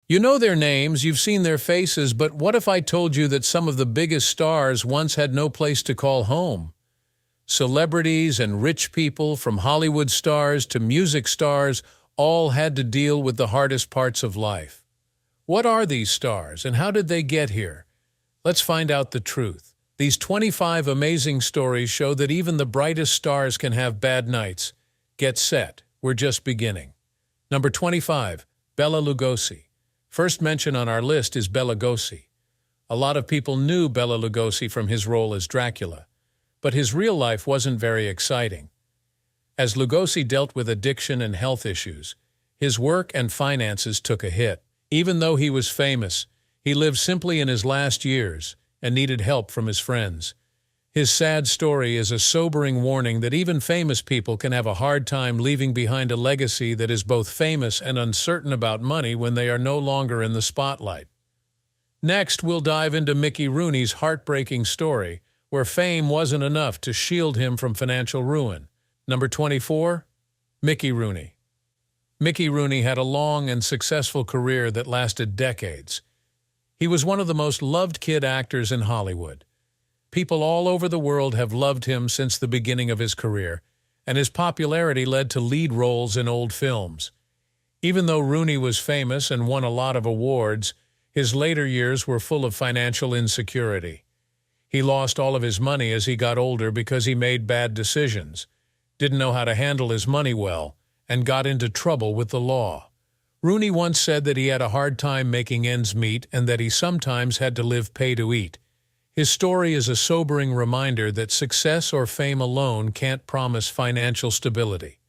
You know their names, you've seen their faces, but what if I told you that some of the biggest stars once had no place to call home? Celebrities and rich people, from Hollywood stars to music stars, all had to deal with the hardest parts of life. What are these stars, and how did they get here? Let's find out the truth. These 25 amazing stories show that even the brightest stars can have bad nights. Get set, we're just beginning. Number 25, Bela Lugosi. First mention on our list is Bela Lugosi. A lot of people knew Bela Lugosi from his role as Dracula, but his real life wasn't very exciting. As Lugosi dealt with addiction and health issues, his work and finances took a hit. Even though he was famous, he lived simply in his last years and needed help from his friends. His sad story is a sobering warning that even famous people can have a hard time leaving behind a legacy that is both famous and uncertain about money when they are no longer in the spotlight. Next, we'll dive into Mickey Rooney's heartbreaking story, where fame wasn't enough to shield him from financial ruin. Number 24, Mickey Rooney. Mickey Rooney had a long and successful career that lasted decades. He was one of the most loved kid actors in Hollywood. People all over the world have loved him since the beginning of his career, and his popularity led to lead roles in old films. Even though Rooney was famous and won a lot of awards, his later years were full of financial insecurity. He lost all of his money as he got older because he made bad decisions, didn't know how to handle his money well, and got into trouble with the law. Rooney once said that he had a hard time making ends meet and that he sometimes had to live pay to eat. His story is a sobering reminder that success or fame alone can't promise financial stability.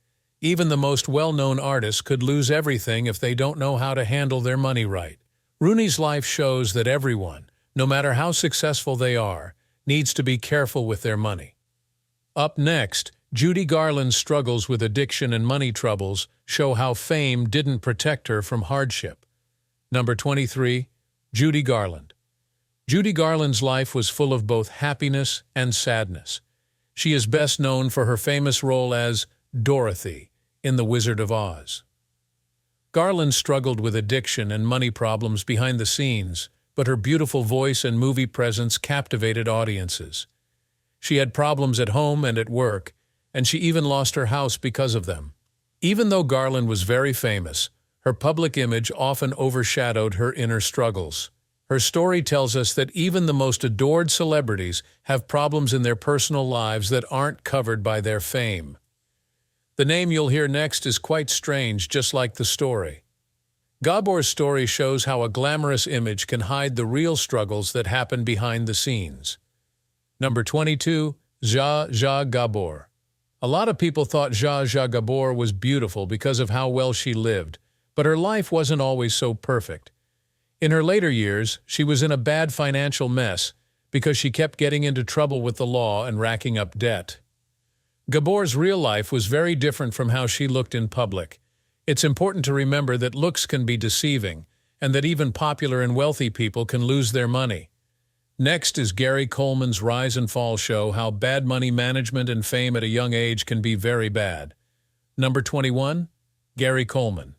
Even the most well-known artists could lose everything if they don't know how to handle their money right. Rooney's life shows that everyone, no matter how successful they are, needs to be careful with their money. Up next, Judy Garland's struggles with addiction and money troubles show how fame didn't protect her from hardship. Number 23, Judy Garland. Judy Garland's life was full of both happiness and sadness. She is best known for her famous role as Dorothy in The Wizard of Oz. Garland struggled with addiction and money problems behind the scenes, but her beautiful voice and movie presence captivated audiences. She had problems at home and at work, and she even lost her house because of them. Even though Garland was very famous, her public image often overshadowed her inner struggles. Her story tells us that even the most adored celebrities have problems in their personal lives that aren't covered by their fame. The name you'll hear next is quite strange, just like the story. Gabor's story shows how a glamorous image can hide the real struggles that happen behind the scenes. Number 22, Zsa Zsa Gabor. A lot of people thought Zsa Zsa Gabor was beautiful because of how well she lived, but her life wasn't always so perfect. In her later years, she was in a bad financial mess because she kept getting into trouble with the law and racking up debt. Gabor's real life was very different from how she looked in public. It's important to remember that looks can be deceiving, and that even popular and wealthy people can lose their money. Next is Gary Coleman's rise and fall show how bad money management and fame at a young age can be very bad. Number 21, Gary Coleman.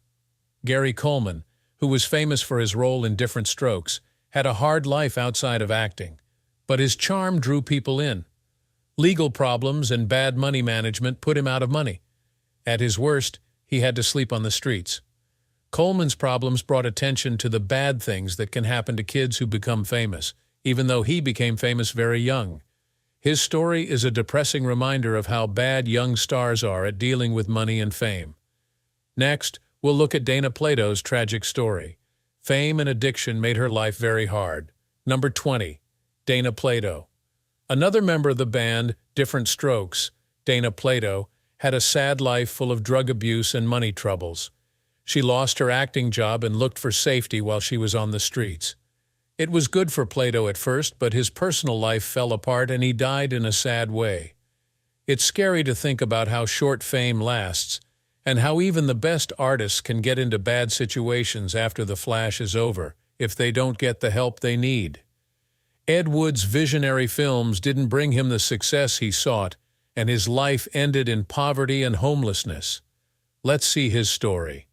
Gary Coleman, who was famous for his role in Different Strokes, had a hard life outside of acting, but his charm drew people in. Legal problems and bad money management put him out of money. At his worst, he had to sleep on the streets. Coleman's problems brought attention to the bad things that can happen to kids who become famous, even though he became famous very young. His story is a depressing reminder of how bad young stars are at dealing with money and fame. Next, we'll look at Dana Plato's tragic story. Fame and addiction made her life very hard. Number 20, Dana Plato. Another member of the band, Different Strokes, Dana Plato, had a sad life full of drug abuse and money troubles. She lost her acting job and looked for safety while she was on the streets. It was good for Plato at first, but his personal life fell apart and he died in a sad way. It's scary to think about how short fame lasts, and how even the best artists can get into bad situations after the flash is over, if they don't get the help they need. Ed Wood's visionary films didn't bring him the success he sought, and his life ended in poverty and homelessness. Let's see his story.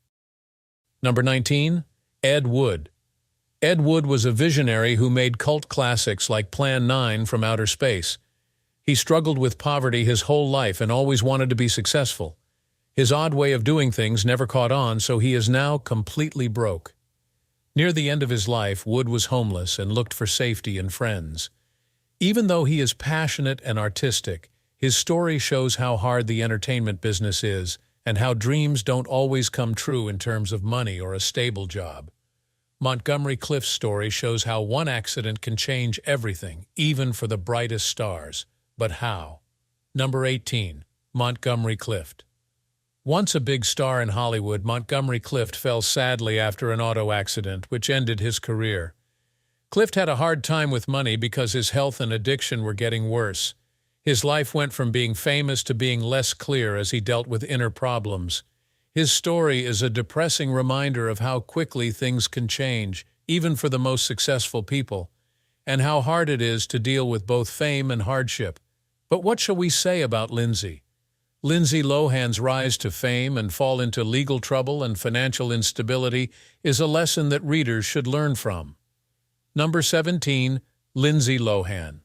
Number 19, Ed Wood. Ed Wood was a visionary who made cult classics like Plan 9 from Outer Space. He struggled with poverty his whole life and always wanted to be successful. His odd way of doing things never caught on, so he is now completely broke. Near the end of his life, Wood was homeless and looked for safety and friends. Even though he is passionate and artistic, his story shows how hard the entertainment business is and how dreams don't always come true in terms of money or a stable job. Montgomery Clift's story shows how one accident can change everything, even for the brightest stars. But how? Number 18. Montgomery Clift. Once a big star in Hollywood, Montgomery Clift fell sadly after an auto accident, which ended his career. Clift had a hard time with money because his health and addiction were getting worse. His life went from being famous to being less clear as he dealt with inner problems. His story is a depressing reminder of how quickly things can change, even for the most successful people, and how hard it is to deal with both fame and hardship. But what shall we say about Lindsay? Lindsay Lohan's rise to fame and fall into legal trouble and financial instability is a lesson that readers should learn from. Number 17. Lindsay Lohan.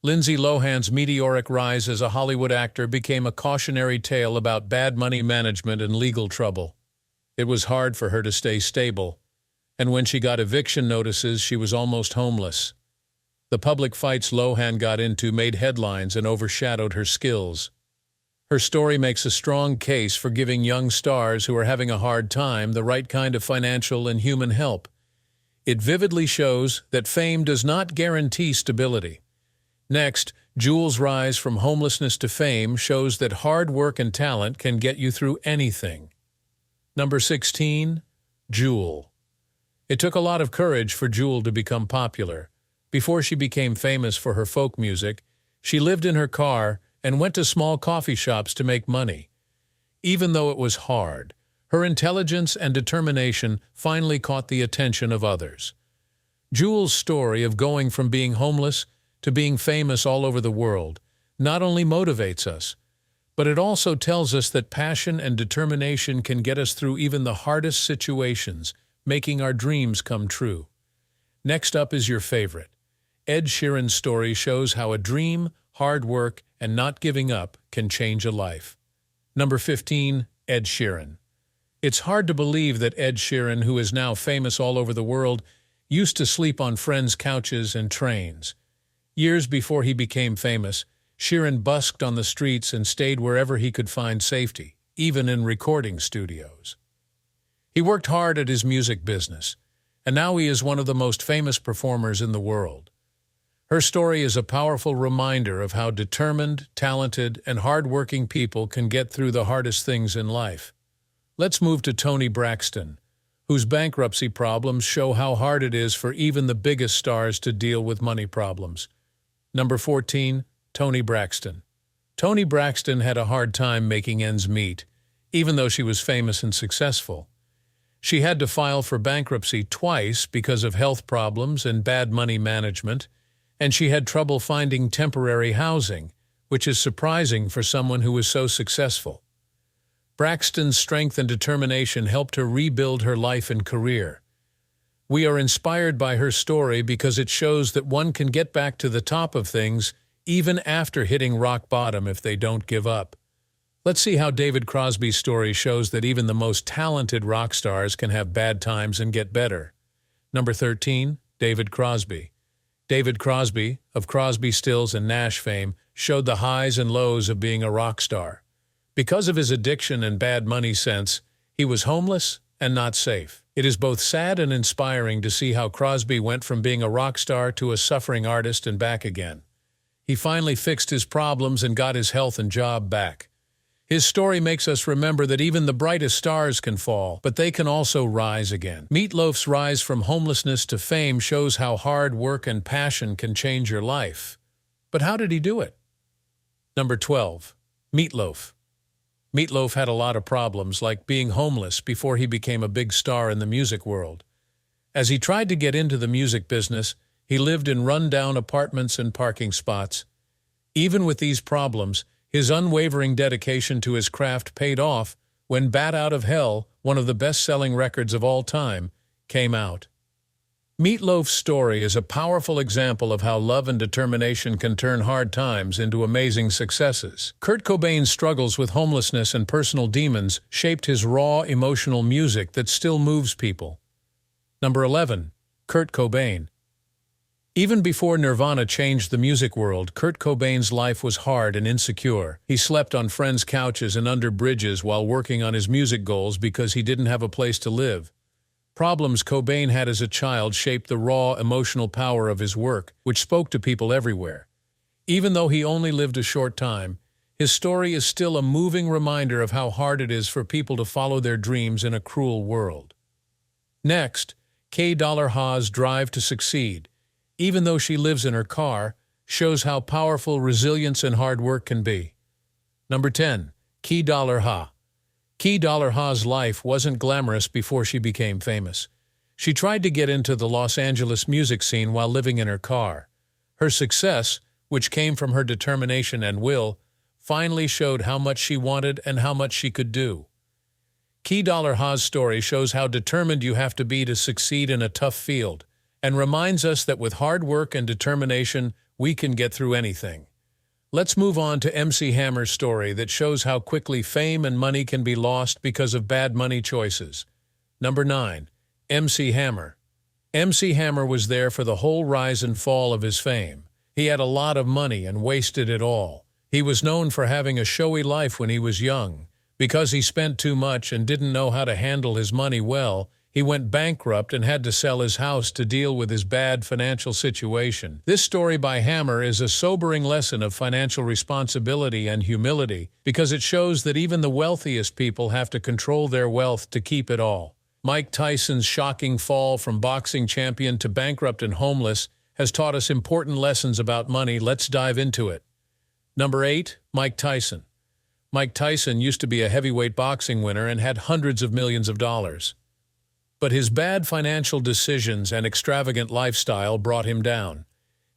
Lindsay Lohan's meteoric rise as a Hollywood actor became a cautionary tale about bad money management and legal trouble. It was hard for her to stay stable, and when she got eviction notices, she was almost homeless. The public fights Lohan got into made headlines and overshadowed her skills. Her story makes a strong case for giving young stars who are having a hard time the right kind of financial and human help. It vividly shows that fame does not guarantee stability. Next, Jewel's rise from homelessness to fame shows that hard work and talent can get you through anything. Number 16. Jewel. It took a lot of courage for Jewel to become popular. Before she became famous for her folk music, she lived in her car and went to small coffee shops to make money. Even though it was hard, her intelligence and determination finally caught the attention of others. Jewel's story of going from being homeless to being famous all over the world not only motivates us, but it also tells us that passion and determination can get us through even the hardest situations, making our dreams come true. Next up is your favorite. Ed Sheeran's story shows how a dream, hard work, and not giving up can change a life. Number 15. Ed Sheeran. It's hard to believe that Ed Sheeran, who is now famous all over the world, used to sleep on friends' couches and trains. Years before he became famous, Sheeran busked on the streets and stayed wherever he could find safety, even in recording studios. He worked hard at his music business, and now he is one of the most famous performers in the world. Her story is a powerful reminder of how determined, talented, and hard-working people can get through the hardest things in life. Let's move to Toni Braxton, whose bankruptcy problems show how hard it is for even the biggest stars to deal with money problems. Number 14. Toni Braxton. Toni Braxton had a hard time making ends meet, even though she was famous and successful. She had to file for bankruptcy twice because of health problems and bad money management, and she had trouble finding temporary housing, which is surprising for someone who was so successful. Braxton's strength and determination helped her rebuild her life and career. We are inspired by her story because it shows that one can get back to the top of things even after hitting rock bottom if they don't give up. Let's see how David Crosby's story shows that even the most talented rock stars can have bad times and get better. Number 13. David Crosby. David Crosby, of Crosby, Stills, and Nash fame, showed the highs and lows of being a rock star. Because of his addiction and bad money sense, he was homeless and not safe. It is both sad and inspiring to see how Crosby went from being a rock star to a suffering artist and back again. He finally fixed his problems and got his health and job back. His story makes us remember that even the brightest stars can fall, but they can also rise again. Meat Loaf's rise from homelessness to fame shows how hard work and passion can change your life. But how did he do it? Number 12. Meat Loaf. Meat Loaf had a lot of problems, like being homeless before he became a big star in the music world. As he tried to get into the music business, he lived in run-down apartments and parking spots. Even with these problems, his unwavering dedication to his craft paid off when Bat Out of Hell, one of the best-selling records of all time, came out. Meat Loaf's story is a powerful example of how love and determination can turn hard times into amazing successes. Kurt Cobain's struggles with homelessness and personal demons shaped his raw, emotional music that still moves people. Number 11. Kurt Cobain. Even before Nirvana changed the music world, Kurt Cobain's life was hard and insecure. He slept on friends' couches and under bridges while working on his music goals because he didn't have a place to live. Problems Cobain had as a child shaped the raw, emotional power of his work, which spoke to people everywhere. Even though he only lived a short time, his story is still a moving reminder of how hard it is for people to follow their dreams in a cruel world. Next, Keya Ha's drive to succeed, even though she lives in her car, shows how powerful resilience and hard work can be. Number 10. Keya Ha. Keya Ha's life wasn't glamorous before she became famous. She tried to get into the Los Angeles music scene while living in her car. Her success, which came from her determination and will, finally showed how much she wanted and how much she could do. Keya Ha's story shows how determined you have to be to succeed in a tough field, and reminds us that with hard work and determination, we can get through anything. Let's move on to MC Hammer's story that shows how quickly fame and money can be lost because of bad money choices. Number 9. MC Hammer. MC Hammer was there for the whole rise and fall of his fame. He had a lot of money and wasted it all. He was known for having a showy life when he was young. Because he spent too much and didn't know how to handle his money well, he went bankrupt and had to sell his house to deal with his bad financial situation. This story by Hammer is a sobering lesson of financial responsibility and humility because it shows that even the wealthiest people have to control their wealth to keep it all. Mike Tyson's shocking fall from boxing champion to bankrupt and homeless has taught us important lessons about money. Let's dive into it. Number 8. Mike Tyson. Mike Tyson used to be a heavyweight boxing winner and had hundreds of millions of dollars. But his bad financial decisions and extravagant lifestyle brought him down.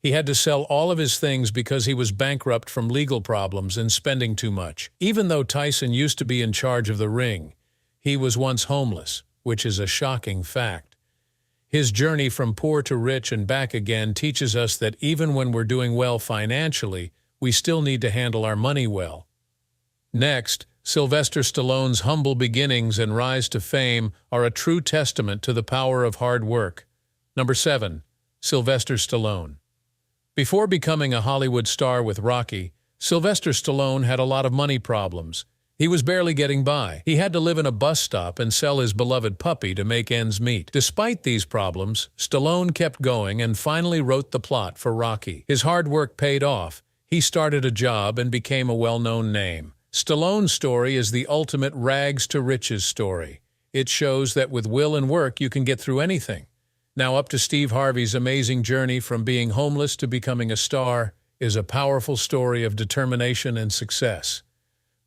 He had to sell all of his things because he was bankrupt from legal problems and spending too much. Even though Tyson used to be in charge of the ring, he was once homeless, which is a shocking fact. His journey from poor to rich and back again teaches us that even when we're doing well financially, we still need to handle our money well. Next, Sylvester Stallone's humble beginnings and rise to fame are a true testament to the power of hard work. Number 7. Sylvester Stallone. Before becoming a Hollywood star with Rocky, Sylvester Stallone had a lot of money problems. He was barely getting by. He had to live in a bus stop and sell his beloved puppy to make ends meet. Despite these problems, Stallone kept going and finally wrote the plot for Rocky. His hard work paid off. He started a job and became a well-known name. Stallone's story is the ultimate rags to riches story. It shows that with will and work you can get through anything. Now up to Steve Harvey's amazing journey from being homeless to becoming a star is a powerful story of determination and success.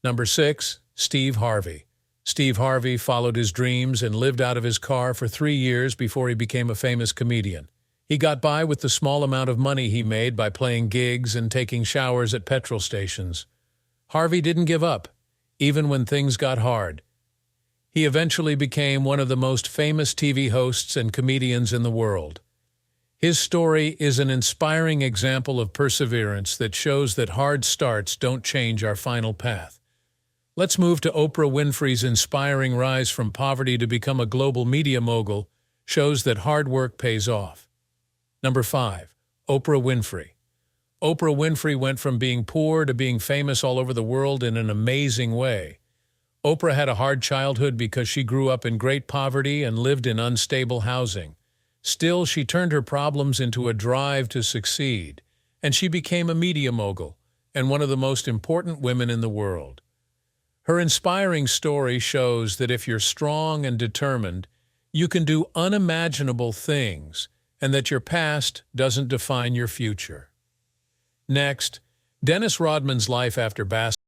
Number 6. Steve Harvey. Steve Harvey followed his dreams and lived out of his car for 3 years before he became a famous comedian. He got by with the small amount of money he made by playing gigs and taking showers at petrol stations. Harvey didn't give up, even when things got hard. He eventually became one of the most famous TV hosts and comedians in the world. His story is an inspiring example of perseverance that shows that hard starts don't change our final path. Let's move to Oprah Winfrey's inspiring rise from poverty to become a global media mogul, shows that hard work pays off. Number 5. Oprah Winfrey. Oprah Winfrey went from being poor to being famous all over the world in an amazing way. Oprah had a hard childhood because she grew up in great poverty and lived in unstable housing. Still, she turned her problems into a drive to succeed, and she became a media mogul and one of the most important women in the world. Her inspiring story shows that if you're strong and determined, you can do unimaginable things, and that your past doesn't define your future. Next, Dennis Rodman's life after basketball.